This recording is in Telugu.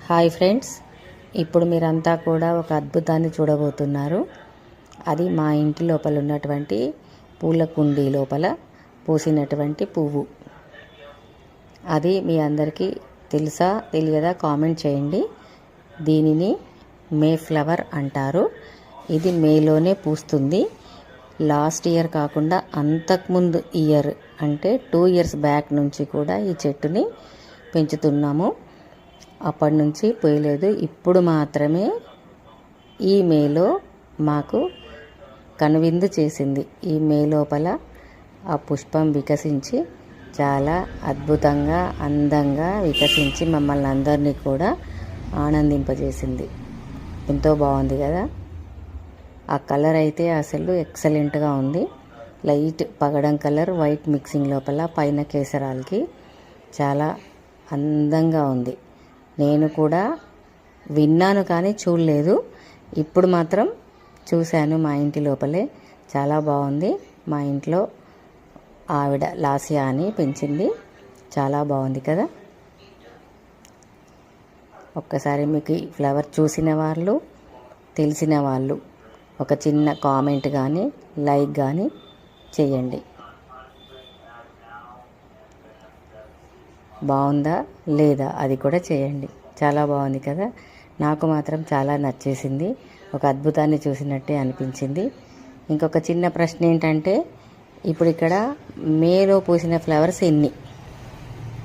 హాయ్ ఫ్రెండ్స్, ఇప్పుడు మీరంతా కూడా ఒక అద్భుతాన్ని చూడబోతున్నారు. అది మా ఇంటి లోపల ఉన్నటువంటి పూల కుండీ లోపల పూసినటువంటి పువ్వు. అది మీ అందరికీ తెలుసా తెలియదా కామెంట్ చేయండి. దీనిని మే ఫ్లవర్ అంటారు. ఇది మేలోనే పూస్తుంది. లాస్ట్ ఇయర్ కాకుండా అంతకుముందు ఇయర్ అంటే 2 ఇయర్స్ బ్యాక్ నుంచి కూడా ఈ చెట్టుని పెంచుతున్నాము. అప్పటి నుంచి పోయలేదు. ఇప్పుడు మాత్రమే ఈ మేలో మాకు కనువిందు చేసింది. ఈ మే లోపల ఆ పుష్పం వికసించి చాలా అద్భుతంగా అందంగా వికసించి మమ్మల్ని అందరినీ కూడా ఆనందింపజేసింది. ఎంతో బాగుంది కదా. ఆ కలర్ అయితే అసలు ఎక్సలెంట్గా ఉంది. లైట్ పగడం కలర్, వైట్ మిక్సింగ్ లోపల పైన కేసరాలకి చాలా అందంగా ఉంది. నేను కూడా విన్నాను కానీ చూడలేదు. ఇప్పుడు మాత్రం చూశాను మా ఇంటి లోపలే. చాలా బాగుంది. మా ఇంట్లో ఆవిడ లాసియా అని పెంచింది. చాలా బాగుంది కదా. ఒక్కసారి మీకు ఈ ఫ్లవర్ చూసిన వాళ్ళు, తెలిసిన వాళ్ళు ఒక చిన్న కామెంట్ కానీ లైక్ కానీ చేయండి. బాగుందా లేదా అది కూడా చేయండి. చాలా బాగుంది కదా. నాకు మాత్రం చాలా నచ్చేసింది. ఒక అద్భుతాన్ని చూసినట్టే అనిపించింది. ఇంకొక చిన్న ప్రశ్న ఏంటంటే, ఇప్పుడు ఇక్కడ మేలో పూసిన ఫ్లవర్స్ ఎన్ని?